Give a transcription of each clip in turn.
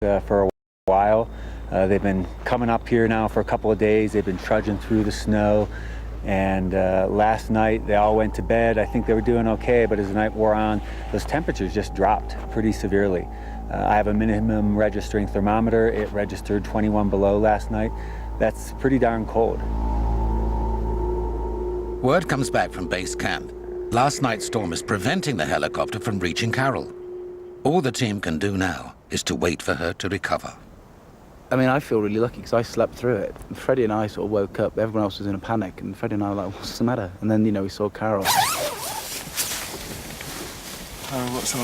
for a while. They've been coming up here now for a couple of days. They've been trudging through the snow, and last night they all went to bed. I think they were doing okay, but as the night wore on, those temperatures just dropped pretty severely. I have a minimum registering thermometer. It registered 21 below last night. That's pretty darn cold. Word comes back from base camp. Last night's storm is preventing the helicopter from reaching Carol. All the team can do now is to wait for her to recover. I mean, I feel really lucky because I slept through it. And Freddie and I sort of woke up, everyone else was in a panic, and Freddie and I were like, what's the matter? And then, you know, we saw Carol. What's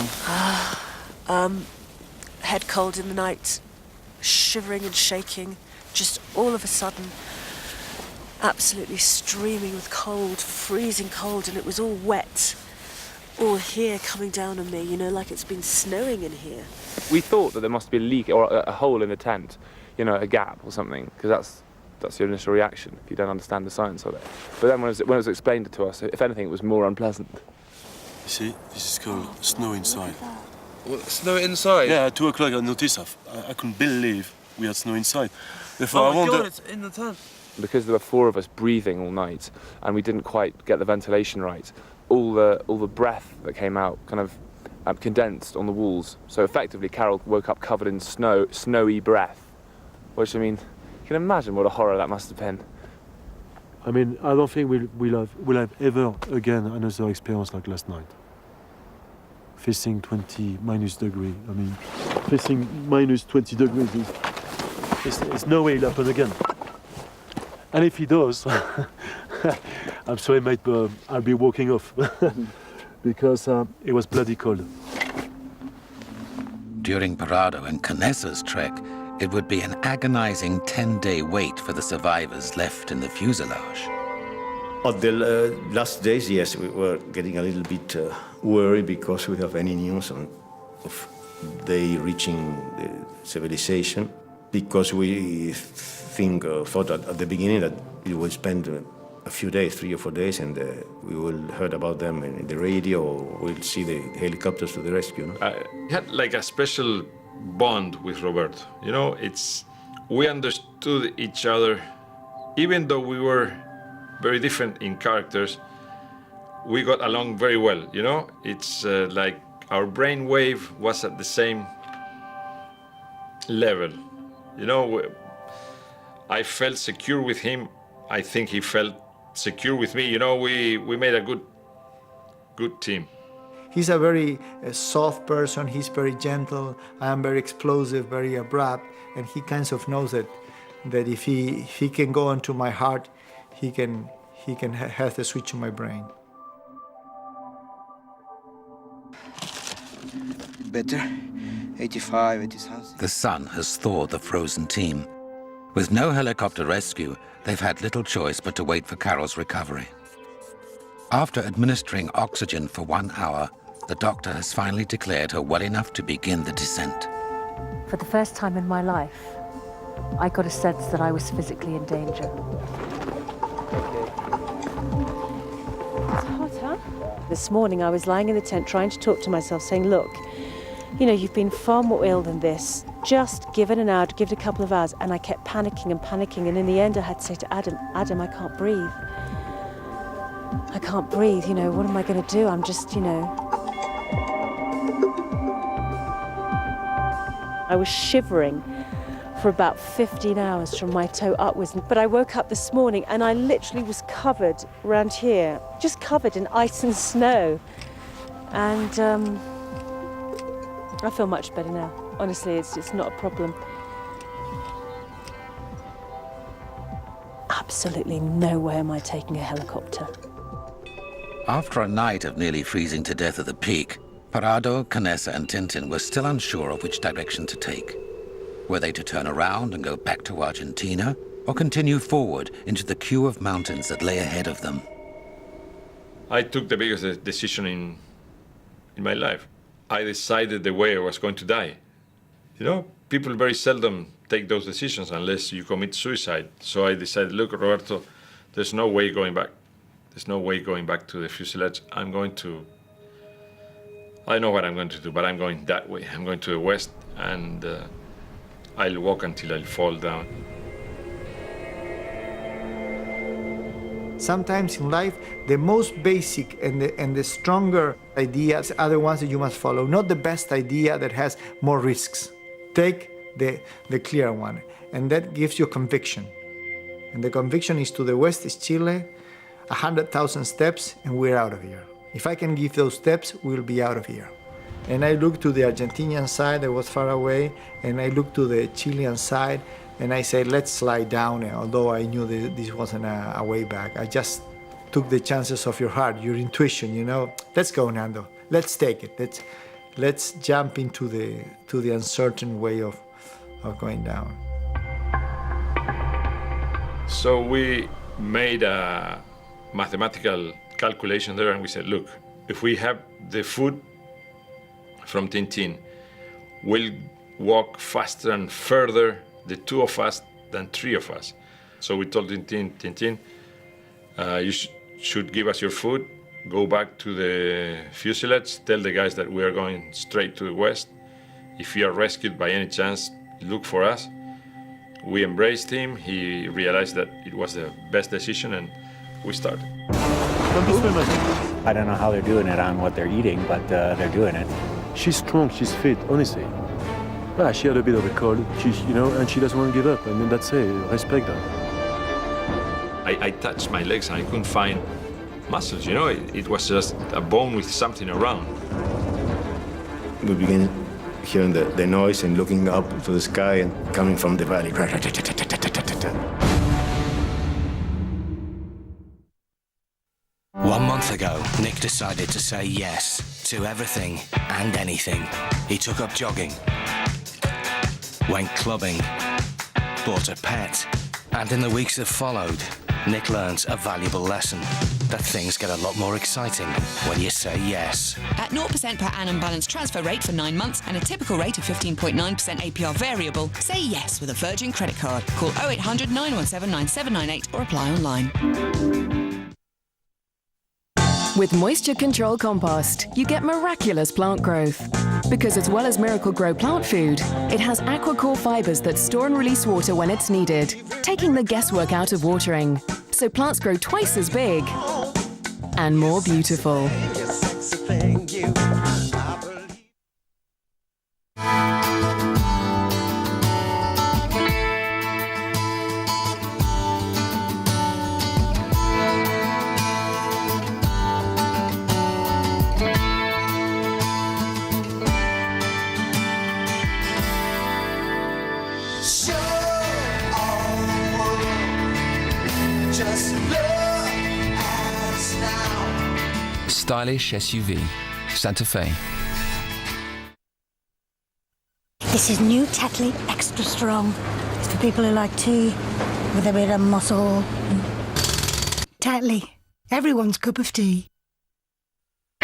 on? Head cold in the night, shivering and shaking, just all of a sudden, absolutely streaming with cold, freezing cold, and it was all wet, all here coming down on me, you know, like it's been snowing in here. We thought that there must be a leak or a hole in the tent, you know, a gap or something, because that's your initial reaction if you don't understand the science of it. But then when it was explained to us, if anything, it was more unpleasant. You see, this is called snow inside. What, snow inside? Yeah, at 2 o'clock I noticed I couldn't believe we had snow inside. Therefore, Oh my God, it's in the tent. Because there were 4 of us breathing all night, and we didn't quite get the ventilation right, all the breath that came out kind of condensed on the walls. So effectively, Carol woke up covered in snow, snowy breath. Which, I mean, you can imagine what a horror that must have been. I mean, I don't think we'll have ever again another experience like last night. Facing minus degrees. I mean, facing minus 20 degrees there's no way it'll happen again. And if he does, I'm sorry, mate, but I'll be walking off because it was bloody cold. During Parado and Canessa's trek, it would be an agonizing 10-day wait for the survivors left in the fuselage. On the last days, yes, we were getting a little bit worried because we have any news of they reaching the civilization, because we thought at the beginning that we would spend a few days, 3 or 4 days, and we will heard about them in the radio, or we'll see the helicopters to the rescue. No? We had like a special bond with Roberto. You know, we understood each other, even though we were very different in characters. We got along very well. You know, it's like our brain wave was at the same level. You know, I felt secure with him. I think he felt secure with me. You know, we made a good team. He's a very soft person. He's very gentle. I am very explosive, very abrupt, and he kind of knows that if he can go into my heart, he can have the switch in my brain. Better. 85, 80 something. The sun has thawed the frozen team. With no helicopter rescue, they've had little choice but to wait for Carol's recovery. After administering oxygen for 1 hour, the doctor has finally declared her well enough to begin the descent. For the first time in my life, I got a sense that I was physically in danger. It's hot, huh? This morning I was lying in the tent trying to talk to myself, saying, look, you know, you've been far more ill than this. Just give it an hour, give it a couple of hours. And I kept panicking and panicking. And in the end, I had to say to Adam, I can't breathe. I can't breathe, you know, what am I going to do? I'm just, you know. I was shivering for about 15 hours from my toe upwards. But I woke up this morning and I literally was covered around here, just covered in ice and snow. And I feel much better now. Honestly, it's not a problem. Absolutely no way am I taking a helicopter. After a night of nearly freezing to death at the peak, Parado, Canessa and Tintin were still unsure of which direction to take. Were they to turn around and go back to Argentina, or continue forward into the queue of mountains that lay ahead of them? I took the biggest decision in my life. I decided the way I was going to die. You know, people very seldom take those decisions unless you commit suicide. So I decided, look, Roberto, there's no way going back. There's no way going back to the fuselage. I know what I'm going to do, but I'm going that way. I'm going to the west, and I'll walk until I fall down. Sometimes in life, the most basic and the stronger ideas are the ones that you must follow, not the best idea that has more risks. Take the clear one, and that gives you conviction. And the conviction is to the west is Chile, 100,000 steps, and we're out of here. If I can give those steps, we'll be out of here. And I looked to the Argentinian side that was far away, and I looked to the Chilean side, and I said, let's slide down, although I knew that this wasn't a way back. I just took the chances of your heart, your intuition, you know. Let's go, Nando. Let's take it. Let's jump into the uncertain way of going down. So we made a mathematical calculation there, and we said, look, if we have the food from Tintin, we'll walk faster and further, the two of us, than three of us. So we told Tintin, you should give us your food, go back to the fuselage, tell the guys that we are going straight to the west. If you are rescued by any chance, look for us. We embraced him. He realized that it was the best decision, and we started. I don't know how they're doing it on what they're eating, but they're doing it. She's strong, she's fit, honestly. She had a bit of a cold, and she doesn't want to give up, and then that's it, respect her. I touched my legs and I couldn't find muscles, it was just a bone with something around. We began hearing the noise and looking up to the sky and coming from the valley. 1 month ago, Nick decided to say yes to everything and anything. He took up jogging, went clubbing, bought a pet, and in the weeks that followed, Nick learns a valuable lesson, that things get a lot more exciting when you say yes. At 0% per annum balance transfer rate for 9 months and a typical rate of 15.9% APR variable, say yes with a Virgin credit card. Call 0800 917 9798 or apply online. With Moisture Control Compost, you get miraculous plant growth. Because as well as Miracle Grow plant food, it has aquacore fibres that store and release water when it's needed, taking the guesswork out of watering. So plants grow twice as big and more beautiful. Stylish SUV, Santa Fe. This is new Tetley Extra Strong. It's for people who like tea with a bit of muscle. Tetley, everyone's cup of tea. I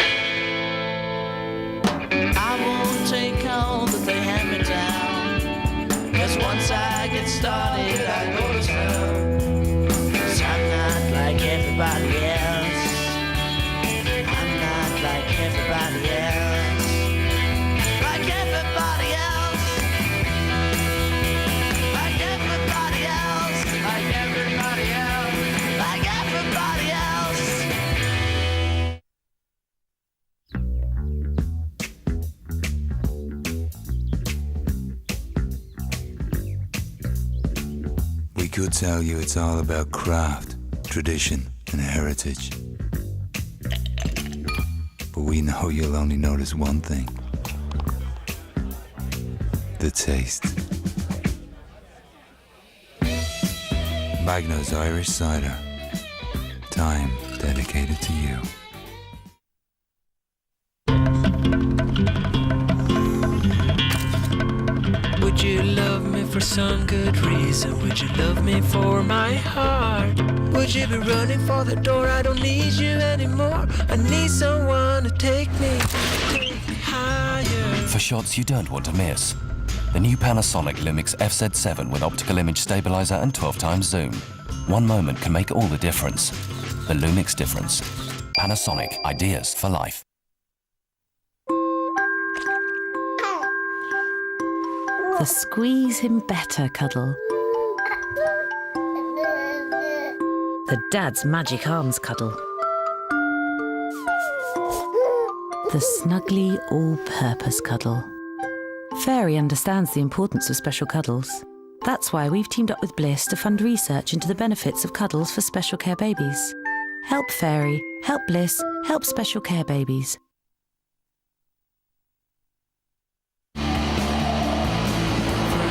won't take all that they hand me down, 'cause once I get started I go to town. 'Cause I'm not like everybody else. Everybody else, like everybody else, like everybody else, like everybody else, like everybody else. We could tell you it's all about craft, tradition, and heritage. But we know you'll only notice one thing. The taste. Magno's Irish Cider. Time dedicated to you. Would you love me for some good reason? Would you love me for my heart? Would you be running for the door? I don't need you anymore. I need someone to take me higher. For shots you don't want to miss. The new Panasonic Lumix FZ7 with optical image stabilizer and 12 times zoom. One moment can make all the difference. The Lumix difference. Panasonic, ideas for life. The squeeze him better cuddle. The dad's magic arms cuddle. The snuggly all-purpose cuddle. Fairy understands the importance of special cuddles. That's why we've teamed up with Bliss to fund research into the benefits of cuddles for special care babies. Help Fairy, help Bliss, help special care babies.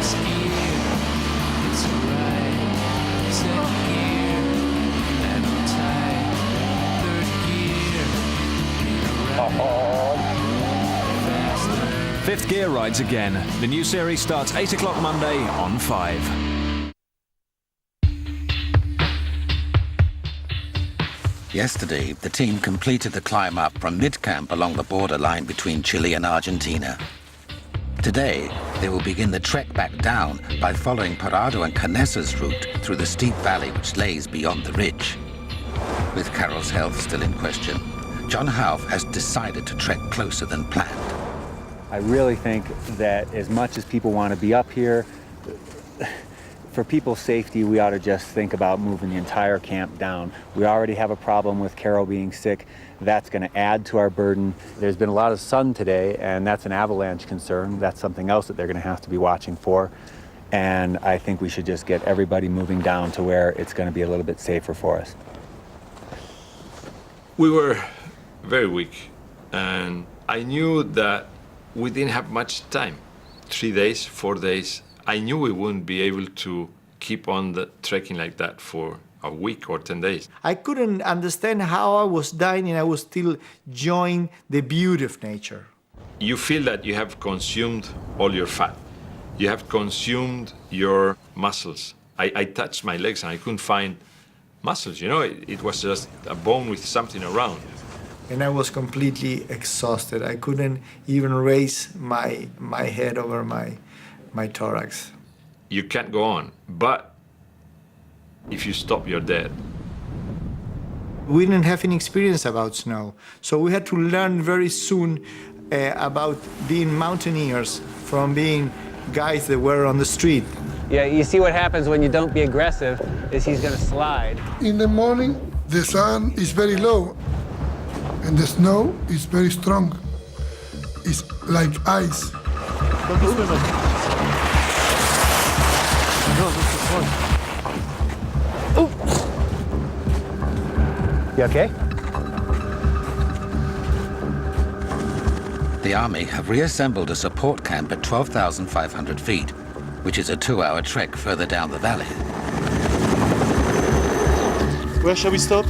First gear, it's alright. Second gear, level tight. Third gear, faster. Fifth Gear rides again. The new series starts 8 o'clock Monday on 5. Yesterday, the team completed the climb up from mid-camp along the borderline between Chile and Argentina. Today, they will begin the trek back down by following Parado and Canesa's route through the steep valley which lays beyond the ridge. With Carol's health still in question, John Houff has decided to trek closer than planned. I really think that as much as people want to be up here, for people's safety, we ought to just think about moving the entire camp down. We already have a problem with Carol being sick. That's going to add to our burden. There's been a lot of sun today, and that's an avalanche concern. That's something else that they're going to have to be watching for. And I think we should just get everybody moving down to where it's going to be a little bit safer for us. We were very weak, and I knew that we didn't have much time. 3 days, 4 days. I knew we wouldn't be able to keep on the trekking like that for a week or 10 days. I couldn't understand how I was dying and I was still enjoying the beauty of nature. You feel that you have consumed all your fat. You have consumed your muscles. I touched my legs and I couldn't find muscles, you know, it was just a bone with something around. And I was completely exhausted. I couldn't even raise my head over my thorax. You can't go on, but if you stop, you're dead. We didn't have any experience about snow, so we had to learn very soon about being mountaineers from being guys that were on the street. Yeah, you see what happens when you don't be aggressive is he's gonna slide. In the morning, the sun is very low and the snow is very strong. It's like ice. You okay? The Army have reassembled a support camp at 12,500 feet, which is a 2-hour trek further down the valley. Where shall we stop?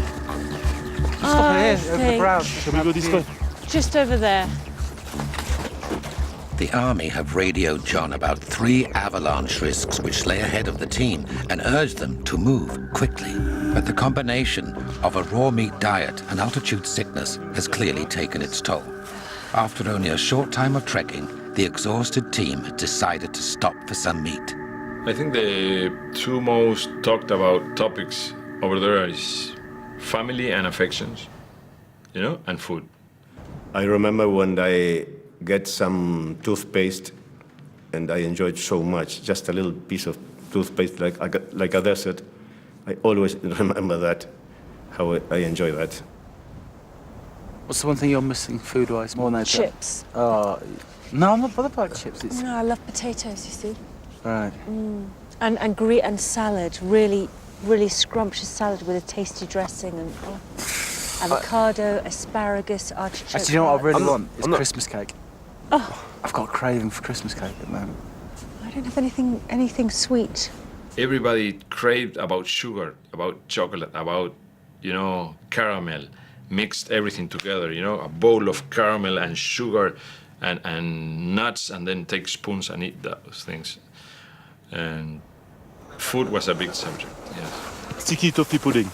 Stop here, over the brow. Shall we go this way? Just over there. The Army have radioed John about 3 avalanche risks which lay ahead of the team and urged them to move quickly. But the combination of a raw meat diet and altitude sickness has clearly taken its toll. After only a short time of trekking, the exhausted team had decided to stop for some meat. I think the 2 most talked about topics over there is family and affections, you know, and food. I remember when I get some toothpaste, and I enjoyed so much, just a little piece of toothpaste like a dessert. I always remember that, how I enjoy that. What's the one thing you're missing food-wise more than that? Chips. Oh, no, I'm not bothered about chips. It's... No, I love potatoes, you see. Right. And salad, really scrumptious salad with a tasty dressing and avocado, asparagus, artichoke. Actually, you know what I really want? It's Christmas cake. Oh. I've got a craving for Christmas cake at the moment. I don't have anything sweet. Everybody craved about sugar, about chocolate, about, you know, caramel, mixed everything together, you know, a bowl of caramel and sugar and nuts, and then take spoons and eat those things. And food was a big subject, yes. Sticky toffee pudding.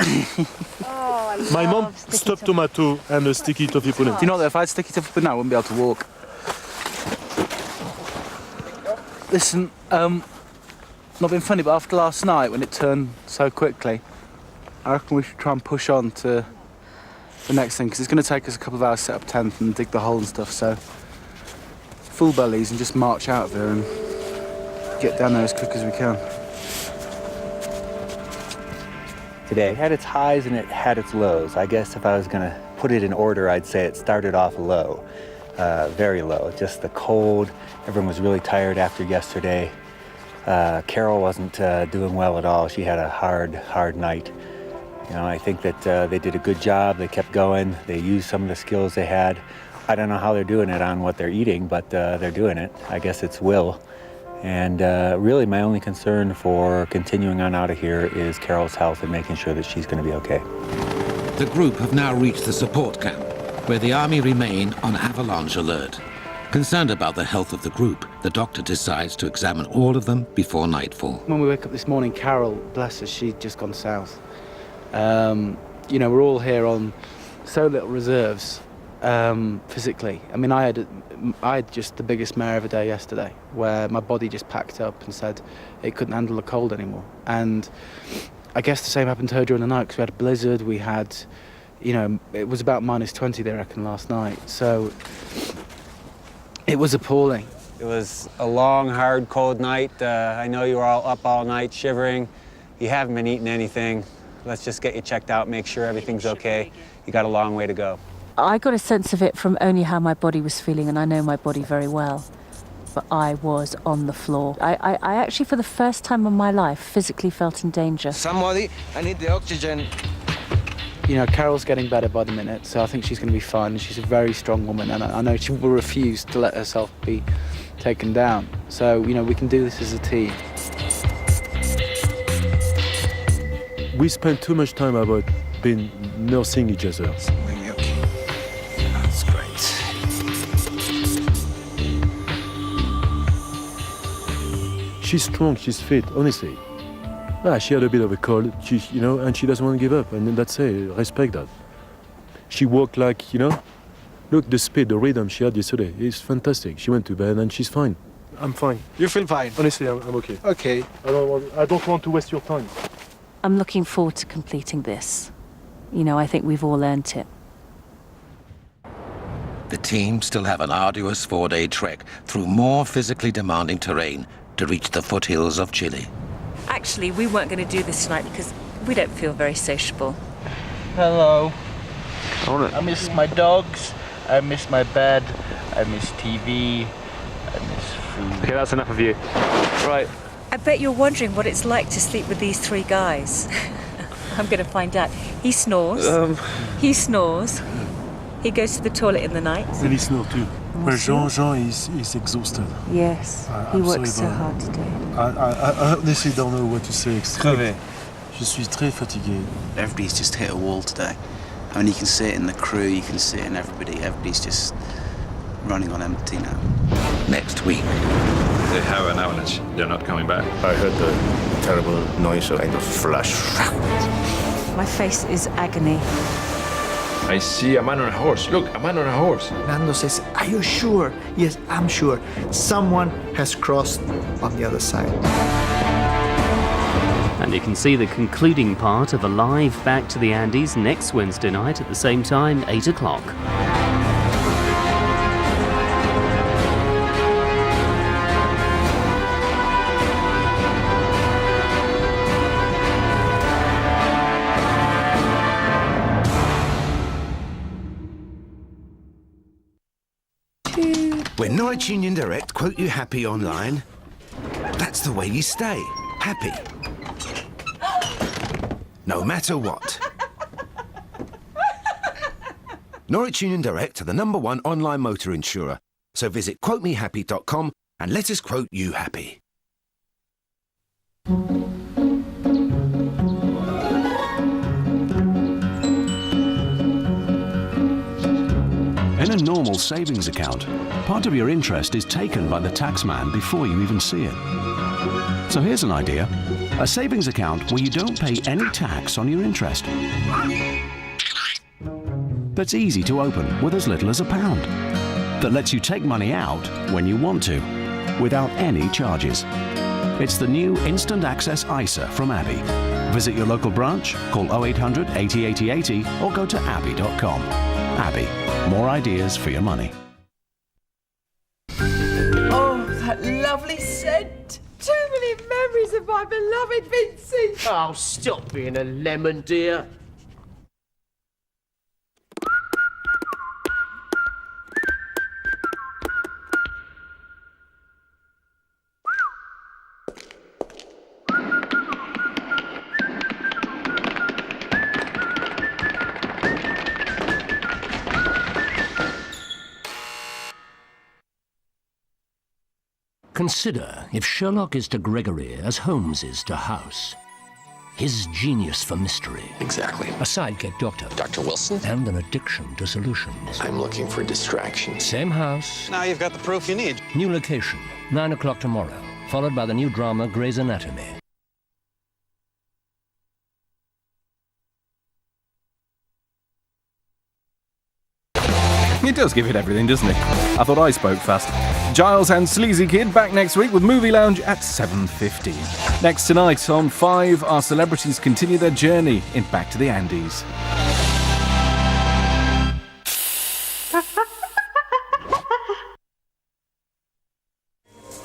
Oh, I My mom love stuffed tomato and a sticky toffee pudding. Do you know that if I had sticky toffee pudding, I wouldn't be able to walk. Listen, not being funny, but after last night, when it turned so quickly, I reckon we should try and push on to the next thing, because it's going to take us a couple of hours to set up tent and dig the hole and stuff, so full bellies and just march out of here and get down there as quick as we can. Today had its highs and it had its lows. I guess if I was going to put it in order, I'd say it started off low, very low. Just the cold. Everyone was really tired after yesterday. Carol wasn't doing well at all. She had a hard night. You know, I think that they did a good job. They kept going. They used some of the skills they had. I don't know how they're doing it on what they're eating, but they're doing it. I guess it's will. And really my only concern for continuing on out of here is Carol's health and making sure that she's going to be okay. The group have now reached the support camp, where the army remain on avalanche alert. Concerned about the health of the group, the doctor decides to examine all of them before nightfall. When we wake up this morning, Carol, bless her, she'd just gone south. You know, we're all here on so little reserves, physically. I mean, I had just the biggest mare of a day yesterday, where my body just packed up and said it couldn't handle the cold anymore. And I guess the same happened to her during the night, because we had a blizzard, we had, you know, it was about -20, they reckon, last night. So it was appalling. It was a long, hard, cold night. I know you were all up all night shivering. You haven't been eating anything. Let's just get you checked out, make sure everything's okay. You got a long way to go. I got a sense of it from only how my body was feeling, and I know my body very well. But I was on the floor. I actually, for the first time in my life, physically felt in danger. Somebody, I need the oxygen. You know, Carol's getting better by the minute, so I think she's going to be fine. She's a very strong woman, and I know she will refuse to let herself be taken down. So, you know, we can do this as a team. We spend too much time about being nursing each other. That's great. She's strong, she's fit, honestly. She had a bit of a cold, you know, and she doesn't want to give up, and that's it, respect that. She walked like, you know, look, the speed, the rhythm she had yesterday is fantastic. She went to bed and she's fine. I'm fine. You feel fine? Honestly, I'm okay. Okay. I don't want to waste your time. I'm looking forward to completing this. You know, I think we've all earned it. The team still have an arduous 4-day trek through more physically demanding terrain to reach the foothills of Chile. Actually, we weren't going to do this tonight because we don't feel very sociable. Hello. I miss my dogs, I miss my bed, I miss TV, I miss food. Okay, that's enough of you. Right. I bet you're wondering what it's like to sleep with these 3 guys. I'm going to find out. He snores. He snores. He goes to the toilet in the night. And he snores too. But Jean is exhausted. Yes, he works so hard today. I honestly don't know what to say. Crevé. Je suis très fatigué. Everybody's just hit a wall today. I mean, you can see it in the crew, you can see it in everybody. Everybody's just running on empty now. Next week. They have an avalanche. They're not coming back. I heard the terrible noise, a kind of flash. My face is agony. I see a man on a horse. Look, a man on a horse. Nando says, "Are you sure?" "Yes, I'm sure. Someone has crossed on the other side." And you can see the concluding part of Alive Back to the Andes next Wednesday night at the same time, 8 o'clock. When Norwich Union Direct quote you happy online, that's the way you stay. Happy. No matter what. Norwich Union Direct are the #1 online motor insurer. So visit quotemehappy.com and let us quote you happy. In a normal savings account, part of your interest is taken by the taxman before you even see it. So here's an idea. A savings account where you don't pay any tax on your interest. That's easy to open with as little as £1. That lets you take money out when you want to, without any charges. It's the new Instant Access ISA from Abbey. Visit your local branch, call 0800 80 80 80 or go to abbey.com. Abbey, more ideas for your money. Oh, that lovely scent. 2 vivid memories of my beloved Vincy. Oh, stop being a lemon, dear. Consider if Sherlock is to Gregory as Holmes is to House. His genius for mystery. Exactly. A sidekick doctor. Dr. Wilson? And an addiction to solutions. I'm looking for distraction. Same house. Now you've got the proof you need. New location, 9 o'clock tomorrow, followed by the new drama Grey's Anatomy. It does give it everything, doesn't it? I thought I spoke fast. Giles and Sleazy Kid back next week with Movie Lounge at 7:15. Next tonight on 5, our celebrities continue their journey in Back to the Andes.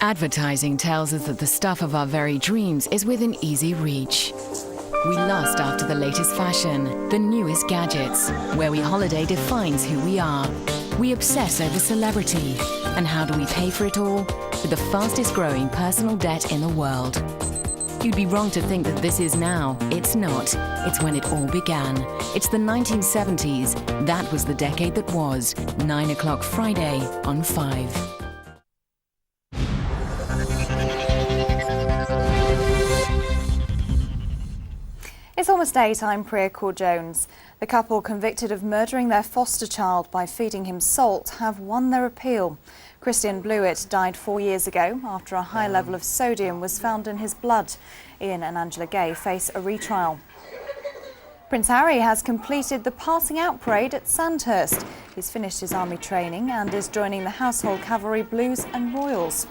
Advertising tells us that the stuff of our very dreams is within easy reach. We lust after the latest fashion, the newest gadgets. Where We Holiday defines who we are. We obsess over celebrity. And how do we pay for it all? With the fastest growing personal debt in the world. You'd be wrong to think that this is now. It's not. It's when it all began. It's the 1970s. That was the decade that was. 9 o'clock Friday on 5. It's almost 8. I'm Priya Kaur-Jones. The couple convicted of murdering their foster child by feeding him salt have won their appeal. Christian Blewett died 4 years ago after a high level of sodium was found in his blood. Ian and Angela Gay face a retrial. Prince Harry has completed the passing out parade at Sandhurst. He's finished his army training and is joining the Household Cavalry Blues and Royals.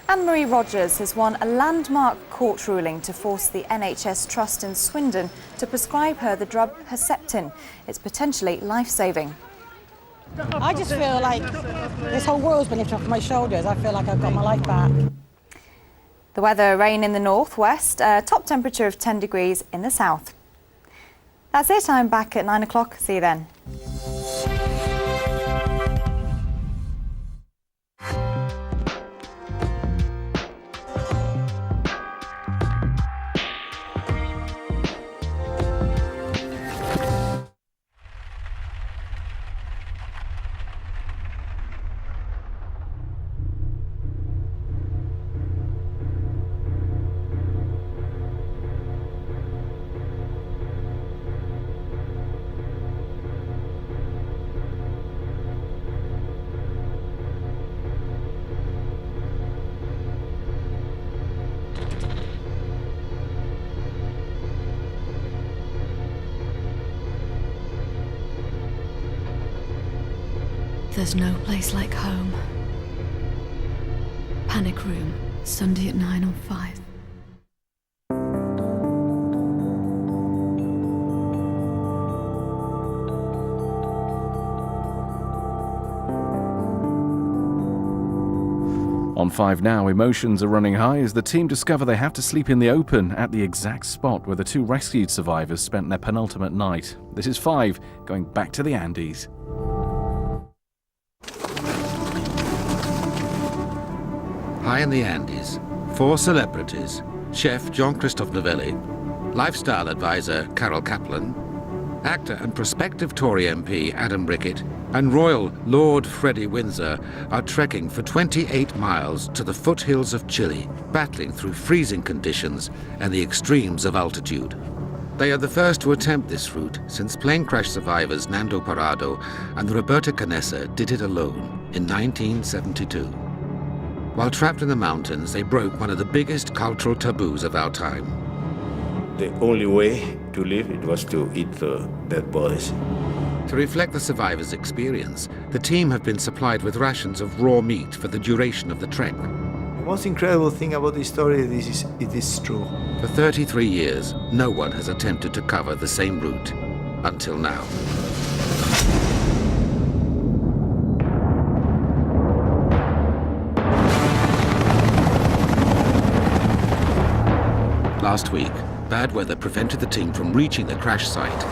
Anne-Marie Rogers has won a landmark court ruling to force the NHS Trust in Swindon to prescribe her the drug Herceptin. It's potentially life-saving. I just feel like this whole world's been lifted off my shoulders. I feel like I've got my life back. The weather, rain in the northwest, top temperature of 10 degrees in the south. That's it, I'm back at 9 o'clock. See you then. There's no place like home. Panic Room, Sunday at 9 on 5. On 5 now, emotions are running high as the team discover they have to sleep in the open at the exact spot where the 2 rescued survivors spent their penultimate night. This is 5, going back to the Andes. High in the Andes, 4 celebrities, chef Jean-Christophe Novelli, lifestyle advisor Carol Kaplan, actor and prospective Tory MP Adam Rickett, and Royal Lord Freddie Windsor are trekking for 28 miles to the foothills of Chile, battling through freezing conditions and the extremes of altitude. They are the first to attempt this route since plane crash survivors Nando Parrado and Roberta Canessa did it alone in 1972. While trapped in the mountains, they broke one of the biggest cultural taboos of our time. The only way to live it was to eat the dead bodies. To reflect the survivors' experience, the team have been supplied with rations of raw meat for the duration of the trek. The most incredible thing about this story is it is true. For 33 years, no one has attempted to cover the same route until now. Last week, bad weather prevented the team from reaching the crash site.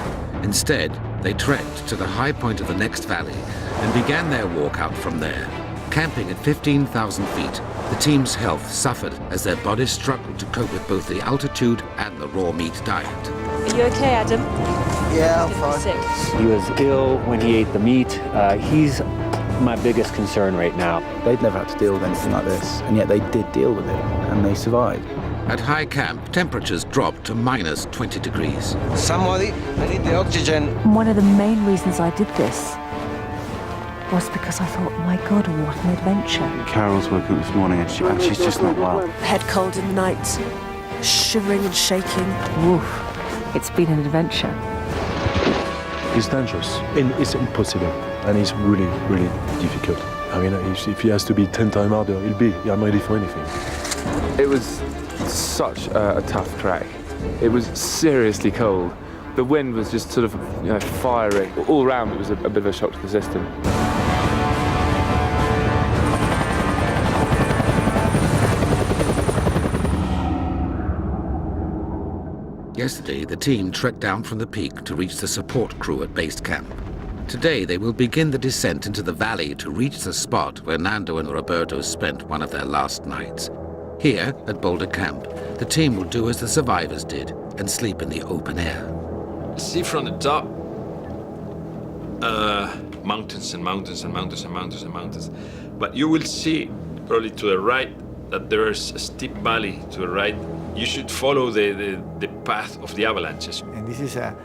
Instead, they trekked to the high point of the next valley and began their walk out from there. Camping at 15,000 feet, the team's health suffered as their bodies struggled to cope with both the altitude and the raw meat diet. Are you okay, Adam? Yeah, I'm fine. Sick. He was ill when he ate the meat. He's my biggest concern right now. They'd never had to deal with anything like this, and yet they did deal with it, and they survived. At high camp, temperatures dropped to minus 20 degrees. Somebody, I need the oxygen. One of the main reasons I did this was because I thought, my God, what an adventure. Carol's woke up this morning and she's just not well. Head cold in the night, shivering and shaking. Oof, it's been an adventure. It's dangerous, and it's impossible, and it's really, really difficult. I mean, if he has to be 10 times harder, I'm ready for anything. It was such a tough trek. It was seriously cold. The wind was just sort of, firing. All around it was a bit of a shock to the system. Yesterday, the team trekked down from the peak to reach the support crew at base camp. Today, they will begin the descent into the valley to reach the spot where Nando and Roberto spent one of their last nights. Here, at Boulder Camp, the team will do as the survivors did and sleep in the open air. See from the top, mountains and mountains and mountains and mountains and mountains. But you will see, probably to the right, that there's a steep valley to the right. You should follow the path of the avalanches. And this is a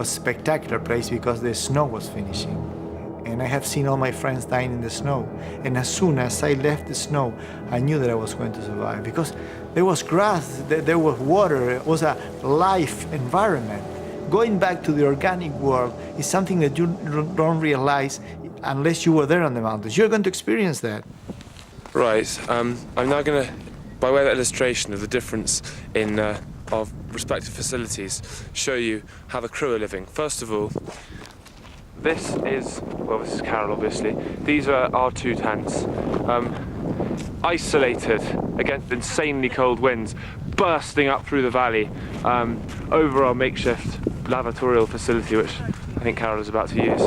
spectacular place because the snow was finishing. And I have seen all my friends dying in the snow. And as soon as I left the snow, I knew that I was going to survive because there was grass, there was water, it was a life environment. Going back to the organic world is something that you don't realize unless you were there on the mountains. You're going to experience that. Right, I'm now going to, by way of illustration of the difference in of respective facilities, show you how the crew are living. First of all, this is Carol, obviously. These are our 2 tents, isolated against insanely cold winds, bursting up through the valley, over our makeshift lavatorial facility, which I think Carol is about to use.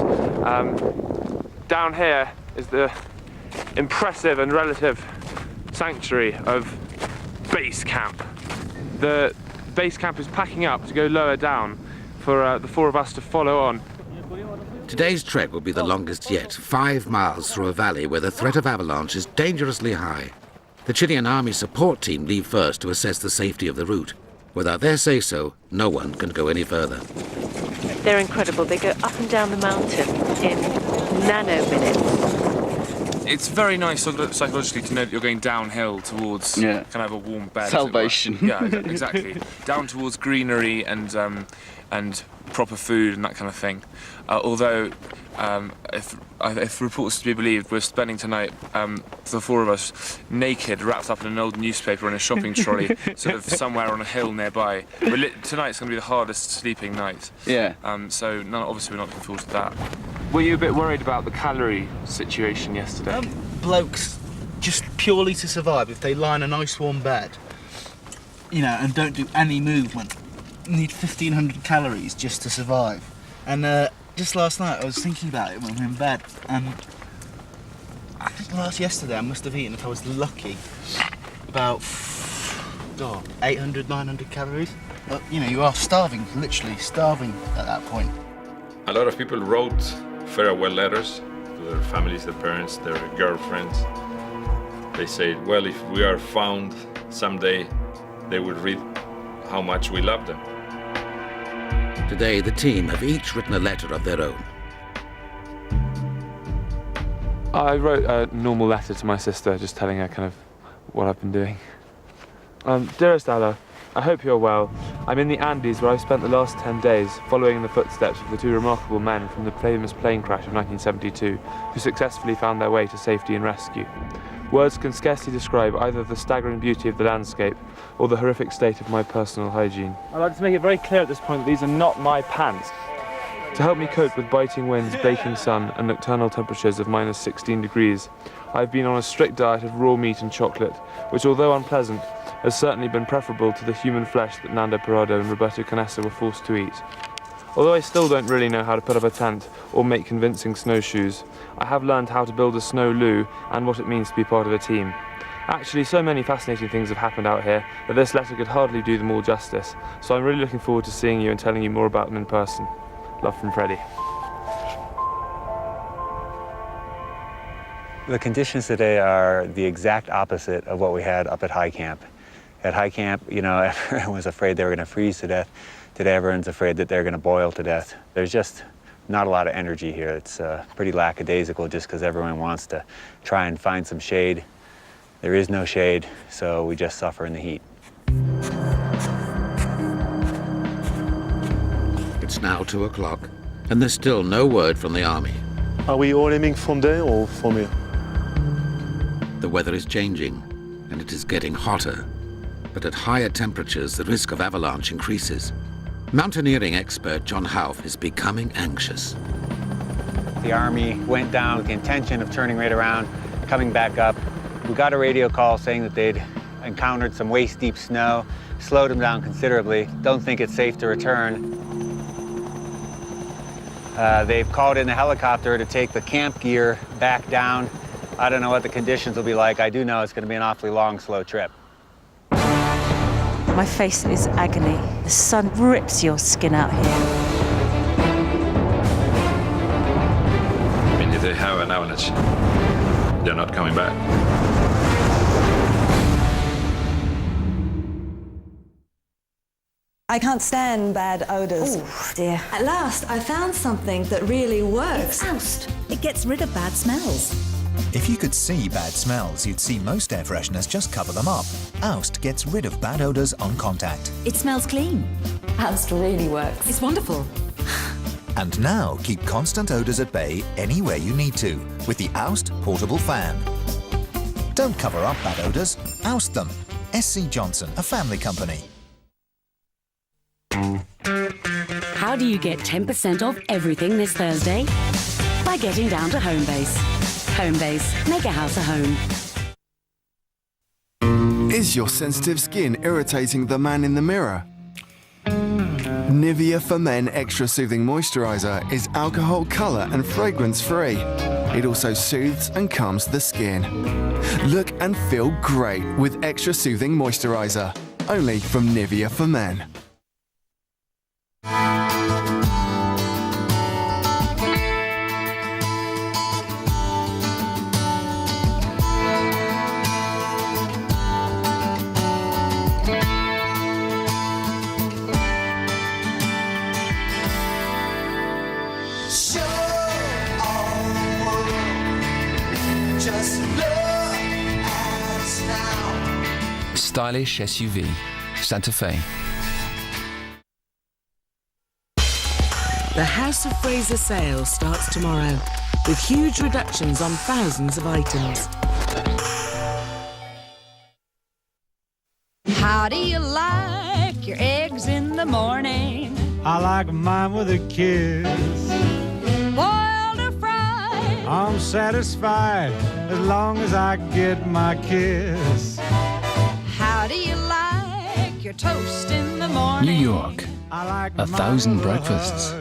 Down here is the impressive and relative sanctuary of base camp. The base camp is packing up to go lower down for the 4 of us to follow on. Today's trek will be the longest yet, 5 miles through a valley where the threat of avalanche is dangerously high. The Chilean Army support team leave first to assess the safety of the route. Without their say-so, no one can go any further. They're incredible. They go up and down the mountain in nano-minutes. It's very nice psychologically to know that you're going downhill towards kind of a warm bed. Salvation. Yeah, exactly. Down towards greenery and proper food and that kind of thing. Although, if reports to be believed, we're spending tonight, the 4 of us, naked, wrapped up in an old newspaper in a shopping trolley, sort of somewhere on a hill nearby. Tonight's going to be the hardest sleeping night. Yeah. So obviously we're not looking forward to that. Were you a bit worried about the calorie situation yesterday? Blokes, just purely to survive, if they lie in a nice warm bed, and don't do any movement, need 1,500 calories just to survive. And just last night I was thinking about it when we were in bed, and I think yesterday I must have eaten, if I was lucky, about 800, 900 calories. But, you are starving, literally starving at that point. A lot of people wrote farewell letters to their families, their parents, their girlfriends. They said, well, if we are found someday, they will read how much we love them. Today, the team have each written a letter of their own. I wrote a normal letter to my sister, just telling her kind of what I've been doing. Dearest Alla, I hope you're well. I'm in the Andes where I've spent the last 10 days following in the footsteps of the 2 remarkable men from the famous plane crash of 1972 who successfully found their way to safety and rescue. Words can scarcely describe either the staggering beauty of the landscape or the horrific state of my personal hygiene. I'd like to make it very clear at this point that these are not my pants. To help me cope with biting winds, baking sun and nocturnal temperatures of -16 degrees, I've been on a strict diet of raw meat and chocolate, which, although unpleasant, has certainly been preferable to the human flesh that Nando Parrado and Roberto Canessa were forced to eat. Although I still don't really know how to put up a tent or make convincing snowshoes, I have learned how to build a snow loo and what it means to be part of a team. Actually, so many fascinating things have happened out here that this letter could hardly do them all justice, so I'm really looking forward to seeing you and telling you more about them in person. Love from Freddie. The conditions today are the exact opposite of what we had up at high camp. At high camp, you know, everyone was afraid they were going to freeze to death. Today, everyone's afraid that they're going to boil to death. There's just not a lot of energy here. It's pretty lackadaisical just because everyone wants to try and find some shade. There is no shade, so we just suffer in the heat. It's now 2 o'clock, and there's still no word from the army. Are we all aiming from there or from here? The weather is changing, and it is getting hotter. But at higher temperatures, the risk of avalanche increases. Mountaineering expert John Hauff is becoming anxious. The army went down with the intention of turning right around, coming back up. We got a radio call saying that they'd encountered some waist-deep snow, slowed them down considerably. Don't think it's safe to return. They've called in a helicopter to take the camp gear back down. I don't know what the conditions will be like. I do know it's going to be an awfully long, slow trip. My face is agony. The sun rips your skin out here. I mean, if they have an avalanche, they're not coming back. I can't stand bad odours. Oh, dear. At last, I found something that really works. It's Oust. It gets rid of bad smells. If you could see bad smells, you'd see most air fresheners just cover them up. Oust gets rid of bad odours on contact. It smells clean. Oust really works. It's wonderful. And now keep constant odours at bay anywhere you need to with the Oust portable fan. Don't cover up bad odours, oust them. SC Johnson, a family company. How do you get 10% off everything this Thursday? By getting down to Homebase. Homebase, make a house a home. Is your sensitive skin irritating the man in the mirror? Nivea for Men Extra Soothing Moisturiser is alcohol, colour and fragrance free. It also soothes and calms the skin. Look and feel great with Extra Soothing Moisturiser. Only from Nivea for Men. Stylish SUV, Santa Fe. The House of Fraser sale starts tomorrow with huge reductions on thousands of items. How do you like your eggs in the morning? I like mine with a kiss. Boiled or fried? I'm satisfied as long as I get my kiss. How do you like your toast in the morning? New York, 1,000 breakfasts.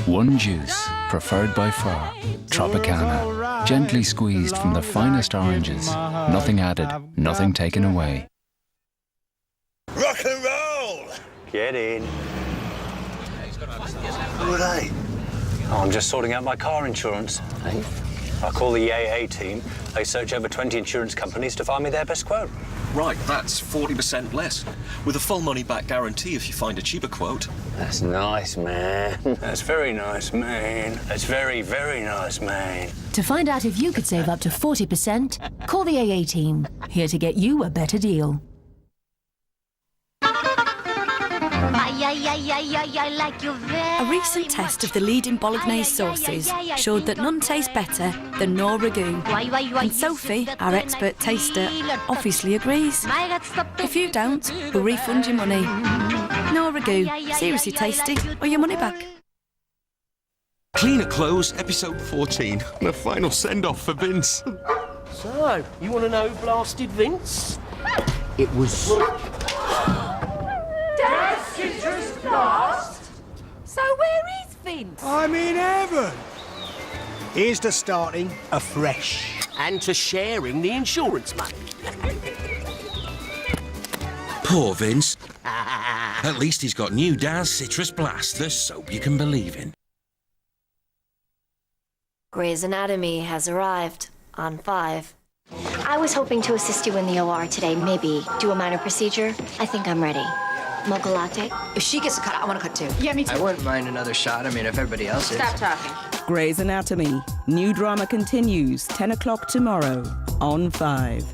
One juice, preferred by far, Tropicana. Gently squeezed from the finest oranges. Nothing added, nothing taken away. Rock and roll! Get in. Who are they? Oh, I'm just sorting out my car insurance. Hey? I call the AA team. They search over 20 insurance companies to find me their best quote. Right, that's 40% less. With a full money-back guarantee if you find a cheaper quote. That's nice, man. That's very nice, man. That's very, very nice, man. To find out if you could save up to 40%, call the AA team. Here to get you a better deal. I like you very A recent test of the leading bolognese sauces showed that none taste better than Knorr Ragu. And Sophie, our expert taster, obviously agrees. If you don't, we'll refund your money. Knorr Ragu, seriously tasty, or your money back. Cleaner Clothes, episode 14. The final send-off for Vince. So, you want to know who blasted Vince? It was... Dad's citrus blast? So where is Vince? I'm in heaven. Here's to starting afresh and to sharing the insurance money. Poor Vince. At least he's got new Daz Citrus Blast, the soap you can believe in. Grey's Anatomy has arrived on 5. I was hoping to assist you in the OR today, maybe do a minor procedure. I think I'm ready. Mocha latte? If she gets a cut, I want a cut too. Yeah, me too. I wouldn't mind another shot. I mean, if everybody else is. Stop talking. Grey's Anatomy. New drama continues 10 o'clock tomorrow on 5.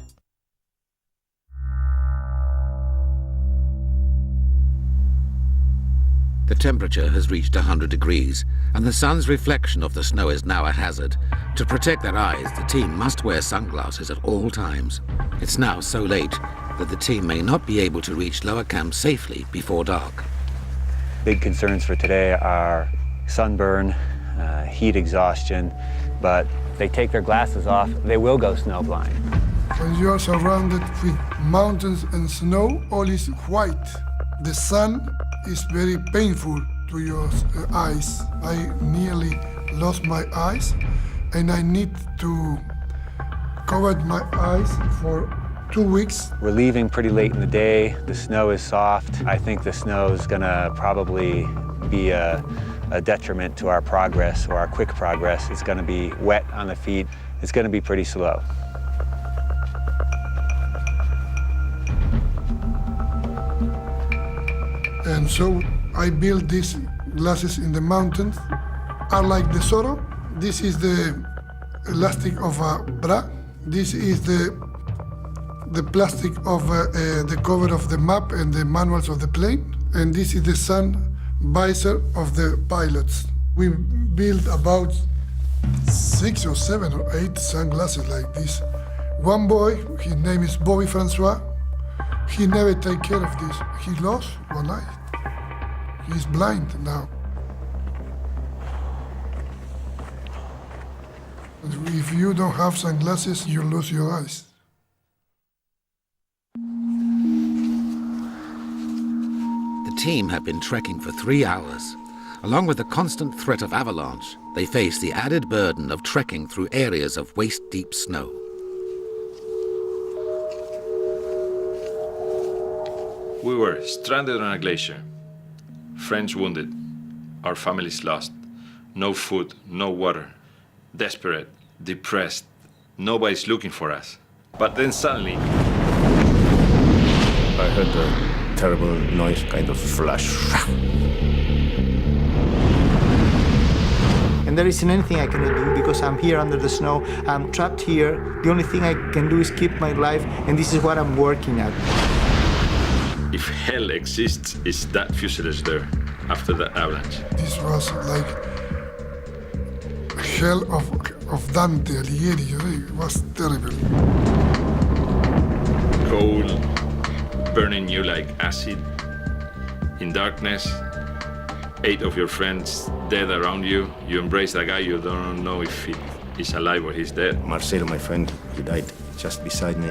The temperature has reached 100 degrees, and the sun's reflection of the snow is now a hazard. To protect their eyes, the team must wear sunglasses at all times. It's now so late that the team may not be able to reach lower camp safely before dark. Big concerns for today are sunburn, heat exhaustion, but they take their glasses off, they will go snowblind. When you are surrounded with mountains and snow, all is white. The sun is very painful to your eyes. I nearly lost my eyes, and I need to cover my eyes for 2 weeks. We're leaving pretty late in the day. The snow is soft. I think the snow is gonna probably be a detriment to our progress, or our quick progress. It's gonna be wet on the feet. It's gonna be pretty slow. And so I built these glasses in the mountains. Are like the Zorro. This is the elastic of a bra. This is the plastic of the cover of the map and the manuals of the plane. And this is the sun visor of the pilots. We built about 6 or 7 or 8 sunglasses like this. One boy, his name is Bobby Francois, he never take care of this. He lost one eye. He's blind now. If you don't have sunglasses, you lose your eyes. The team have been trekking for 3 hours. Along with the constant threat of avalanche, they face the added burden of trekking through areas of waist-deep snow. We were stranded on a glacier, friends wounded, our families lost, no food, no water, desperate, depressed, nobody's looking for us. But then suddenly, I heard a terrible noise, kind of flash. And there isn't anything I cannot do because I'm here under the snow, I'm trapped here. The only thing I can do is keep my life, and this is what I'm working at. if hell exists, is that fuselage there after that avalanche. This was like hell of Dante Alighieri. It was terrible. Cold, burning you like acid. In darkness, 8 of your friends dead around you. You embrace a guy you don't know if he is alive or he's dead. Marcelo, my friend, he died just beside me.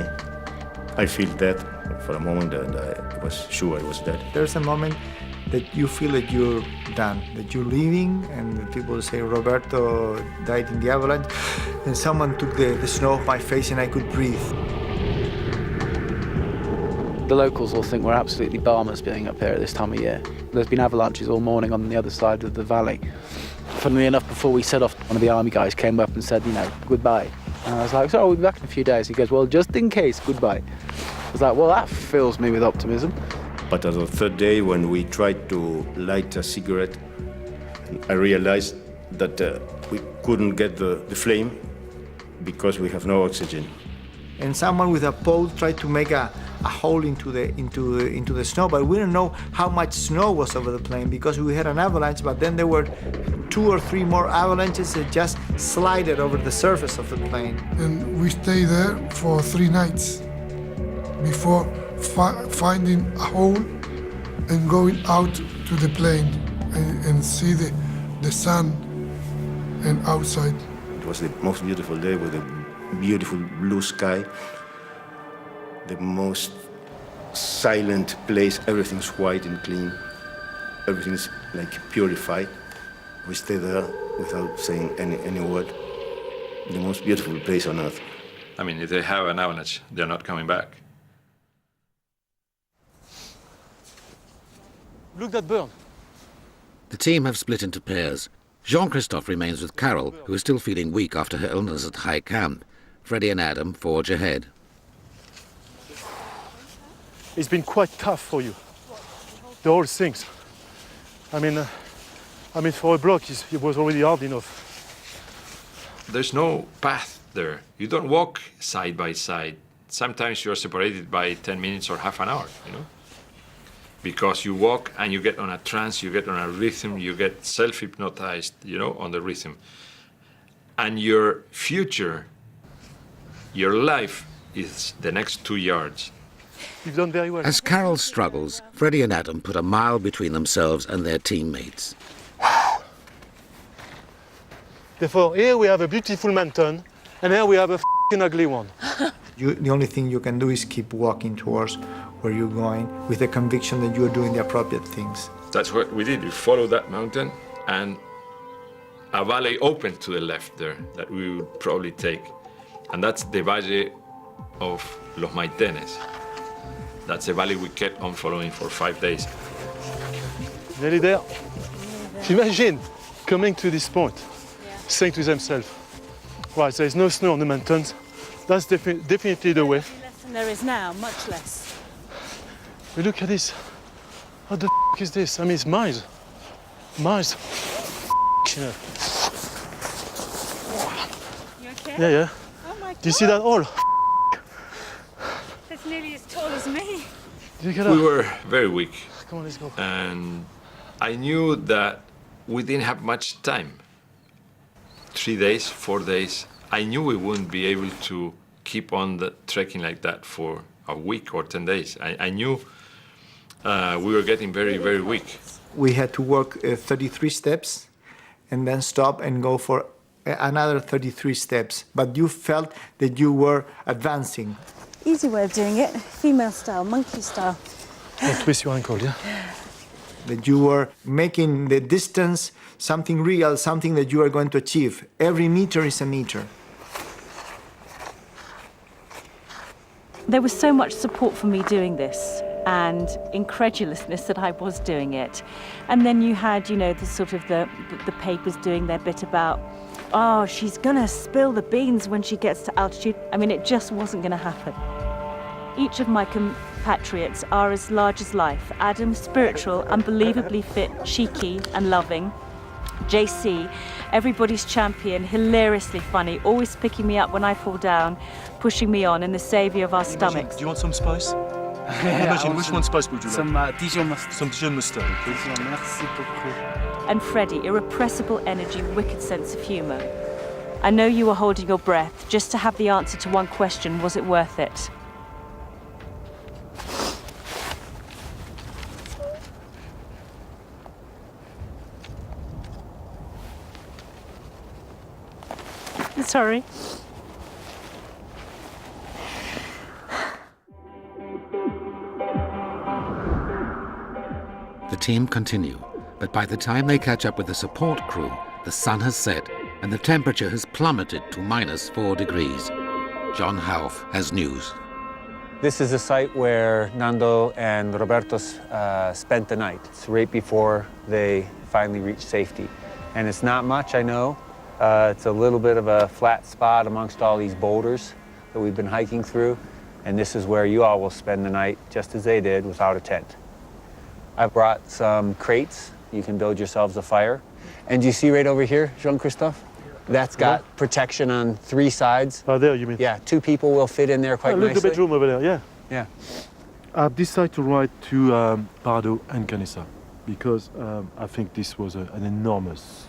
I feel dead for a moment, and I was sure I was dead. There's a moment that you feel that you're done, that you're leaving, and people say Roberto died in the avalanche, and someone took the snow off my face and I could breathe. The locals all think we're absolutely barmers being up here at this time of year. There's been avalanches all morning on the other side of the valley. Funnily enough, before we set off, one of the army guys came up and said, goodbye. And I was like, so we'll be back in a few days. He goes, well, just in case, goodbye. I was like, well, that fills me with optimism. But on the third day, when we tried to light a cigarette, I realized that we couldn't get the flame because we have no oxygen. And someone with a pole tried to make a hole into the snow, but we didn't know how much snow was over the plane because we had an avalanche, but then there were 2 or 3 more avalanches that just slided over the surface of the plane. And we stayed there for 3 nights before finding a hole and going out to the plane and see the sun and outside. It was the most beautiful day with a beautiful blue sky, the most silent place. Everything's white and clean. Everything's like purified. We stay there without saying any word. The most beautiful place on earth. I mean, if they have an avalanche, they're not coming back. Look that bird. The team have split into pairs. Jean-Christophe remains with Carol, who is still feeling weak after her illness at high camp. Freddie and Adam forge ahead. It's been quite tough for you. The whole things. I mean, for a block, it was already hard enough. There's no path there. You don't walk side by side. Sometimes you're separated by 10 minutes or half an hour, you know? Because you walk and you get on a trance, you get on a rhythm, you get self-hypnotized, you know, on the rhythm. And your future, your life is the next 2 yards. You've done very well. As Carol struggles, Freddie and Adam put a mile between themselves and their teammates. Therefore, here we have a beautiful mountain, and here we have a f***ing ugly one. The only thing you can do is keep walking towards where you're going with the conviction that you're doing the appropriate things. That's what we did. We followed that mountain, and a valley opened to the left there that we would probably take. And that's the Valle of Los Maitenes. That's the valley we kept on following for 5 days. Nearly there. Imagine coming to this point, saying to themselves, right, there's no snow on the mountains. That's definitely the way. Less than there is now, much less. But look at this. What the f is this? I mean, it's miles. Miles. You know. You okay? Yeah, yeah. Oh my God. Do you see that all? That's nearly as tall as me. We were very weak. Come on, let's go. And I knew that we didn't have much time. 3 days, 4 days. I knew we wouldn't be able to keep on the trekking like that for a week or 10 days. I knew we were getting very, very weak. We had to work 33 steps and then stop and go for another 33 steps. But you felt that you were advancing. Easy way of doing it. Female style, monkey style. Don't twist your ankle, yeah? That you were making the distance something real, something that you are going to achieve. Every meter is a meter. There was so much support for me doing this and incredulousness that I was doing it. And then you had, you know, the sort of the papers doing their bit about, oh, she's gonna spill the beans when she gets to altitude. I mean, it just wasn't gonna happen. Each of my compatriots are as large as life. Adam, spiritual, unbelievably fit, cheeky and loving. JC, everybody's champion, hilariously funny, always picking me up when I fall down, pushing me on, and the saviour of our stomachs. Do you want some spice? Imagine, which one spice would you like? Some Dijon mustard. Some Dijon mustard, please. Merci beaucoup. And Freddie, irrepressible energy, wicked sense of humour. I know you were holding your breath just to have the answer to one question, was it worth it? Sorry. The team continue, but by the time they catch up with the support crew, the sun has set and the temperature has plummeted to -4 degrees. John Hauff has news. This is a site where Nando and Roberto spent the night. It's right before they finally reached safety. And it's not much, I know. It's a little bit of a flat spot amongst all these boulders that we've been hiking through. And this is where you all will spend the night, just as they did, without a tent. I've brought some crates. You can build yourselves a fire. And do you see right over here, Jean-Christophe? That's got protection on 3 sides. Oh, there, you mean? Yeah, 2 people will fit in there quite nicely. nicely. Look, the bedroom over there, yeah. Yeah. I've decided to write to Pardo and Canessa because I think this was an enormous,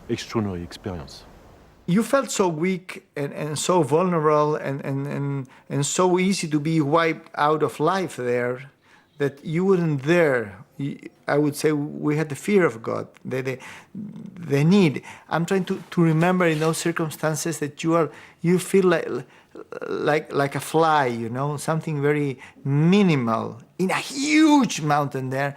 extraordinary experience. You felt so weak and so vulnerable and so easy to be wiped out of life there that you weren't there. I would say we had the fear of God, the need. I'm trying to remember in those circumstances that you feel like a fly, you know, something very minimal in a huge mountain there,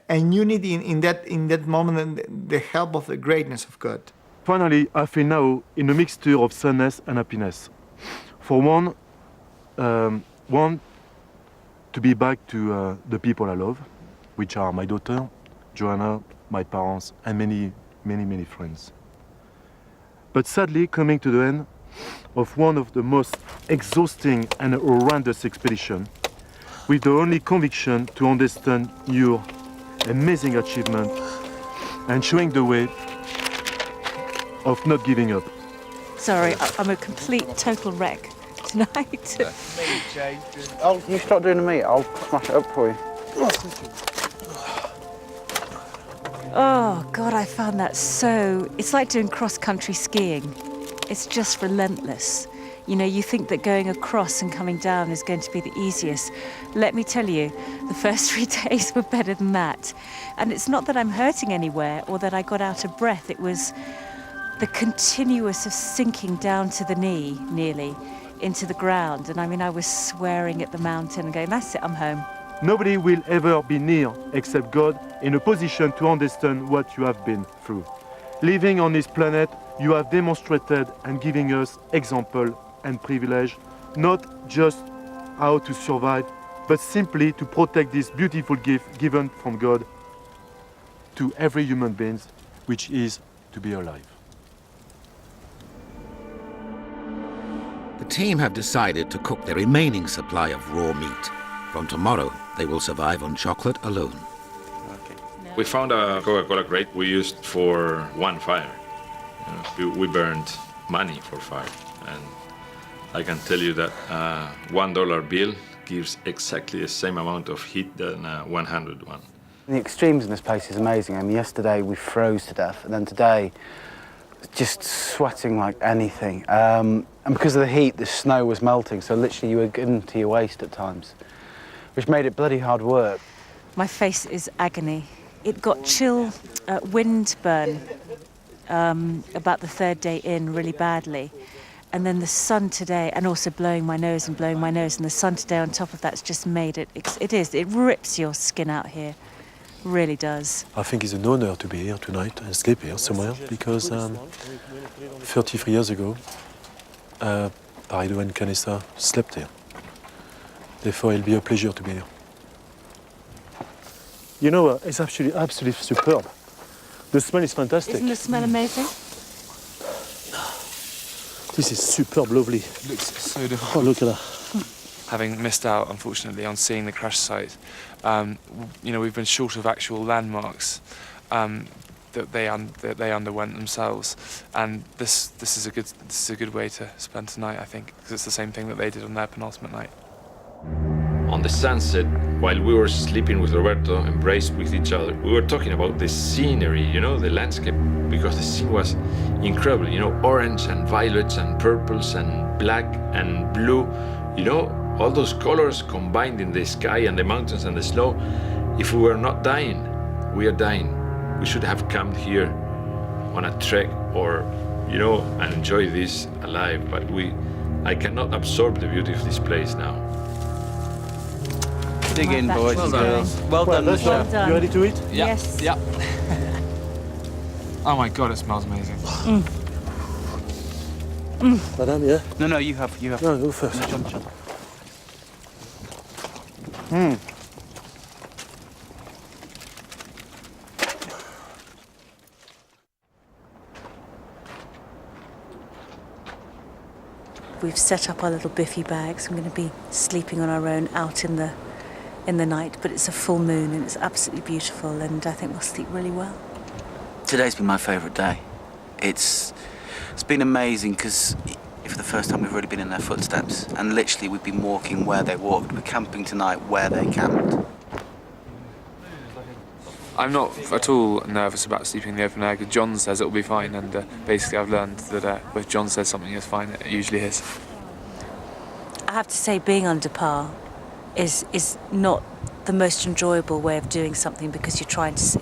and you need in that moment the help of the greatness of God. Finally, I feel now in a mixture of sadness and happiness. For one, to be back to the people I love, which are my daughter, Joanna, my parents, and many, many, many friends. But sadly, coming to the end of one of the most exhausting and horrendous expeditions, with the only conviction to understand your amazing achievement and showing the way of not giving up. Sorry, I'm a complete total wreck tonight. Oh, you stop doing the meat, I'll smash it up for you. Oh, God, I found that so... It's like doing cross-country skiing. It's just relentless. You know, you think that going across and coming down is going to be the easiest. Let me tell you, the first 3 days were better than that. And it's not that I'm hurting anywhere or that I got out of breath. It was the continuous of sinking down to the knee, nearly, into the ground. And I mean, I was swearing at the mountain and going, that's it, I'm home. Nobody will ever be near except God in a position to understand what you have been through. Living on this planet, you have demonstrated and giving us example and privilege, not just how to survive, but simply to protect this beautiful gift given from God to every human being, which is to be alive. The team have decided to cook the remaining supply of raw meat. From tomorrow, they will survive on chocolate alone. We found a Coca-Cola crate we used for one fire. You know, we burned money for fire. And I can tell you that a $1 bill gives exactly the same amount of heat than a 100 one. The extremes in this place is amazing. I mean, yesterday we froze to death, and then today, just sweating like anything. And because of the heat, the snow was melting, so literally you were getting to your waist at times, which made it bloody hard work. My face is agony. It got chill, wind burn about the 3rd day in really badly. And then the sun today, and also blowing my nose, and the sun today on top of that's just made it, it rips your skin out here. Really does. I think it's an honor to be here tonight and sleep here somewhere, because 33 years ago, Parado and Canessa slept here. Therefore, it'll be a pleasure to be here. You know, it's actually absolutely superb. The smell is fantastic. Isn't the smell amazing? This is superb, lovely. It looks so different. Oh, look at that. Having missed out, unfortunately, on seeing the crash site, you know, we've been short of actual landmarks that they underwent themselves, and this is a good way to spend tonight, I think, because it's the same thing that they did on their penultimate night. On the sunset, while we were sleeping with Roberto, embraced with each other, we were talking about the scenery, you know, the landscape, because the scene was incredible, you know, orange and violets and purples and black and blue, you know, all those colors combined in the sky and the mountains and the snow. If we were not dying, we are dying. We should have come here on a trek or, you know, and enjoy this alive, but I cannot absorb the beauty of this place now. Dig in, boys and girls. Well done, Well done. You ready to eat? Yeah. Yes. Yeah. Oh my God, it smells amazing. Madame, yeah? No, you have. No, go first. John. We've set up our little biffy bags. I'm going to be sleeping on our own out in the night, but it's a full moon and it's absolutely beautiful, and I think we'll sleep really well. Today's been my favourite day. It's been amazing because for the first time we've really been in their footsteps, and literally we've been walking where they walked. We're camping tonight where they camped. I'm not at all nervous about sleeping in the open air, because John says it'll be fine, and basically I've learned that if John says something is fine, it usually is. I have to say, being under par is not the most enjoyable way of doing something, because you're trying to,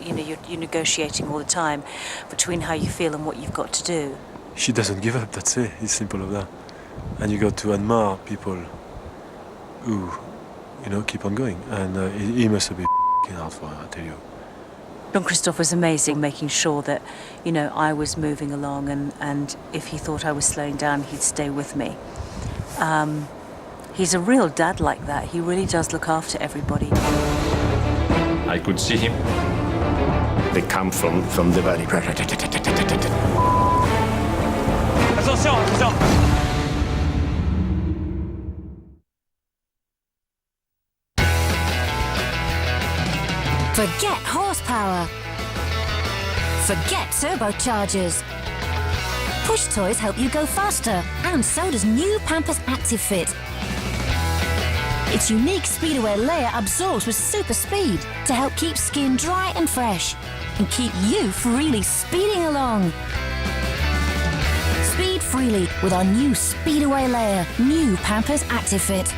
you're negotiating all the time between how you feel and what you've got to do. She doesn't give up, that's it. It's simple as that. And you got to admire people who, keep on going. And he must have been hard for her, I tell you. Jean-Christophe was amazing, making sure that, I was moving along, and if he thought I was slowing down, he'd stay with me. He's a real dad like that. He really does look after everybody. I could see him. They come from the valley. Attention, attention. Forget horsepower. Forget turbochargers. Push toys help you go faster, and so does new Pampers Active Fit. Its unique Speedaway layer absorbs with super speed to help keep skin dry and fresh, and keep you freely speeding along. Speed freely with our new Speedaway layer, new Pampers Active Fit.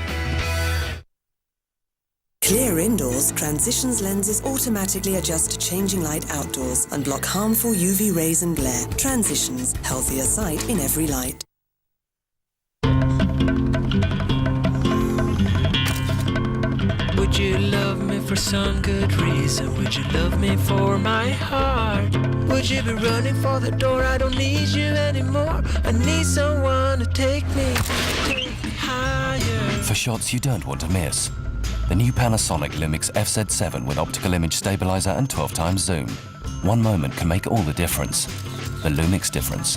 Clear Indoors transitions lenses automatically adjust to changing light outdoors and block harmful UV rays and glare. Transitions, healthier sight in every light. Would you love me for some good reason? Would you love me for my heart? Would you be running for the door? I don't need you anymore. I need someone to take me higher. For shots you don't want to miss. The new Panasonic Lumix FZ7 with optical image stabilizer and 12 times zoom. One moment can make all the difference. The Lumix difference.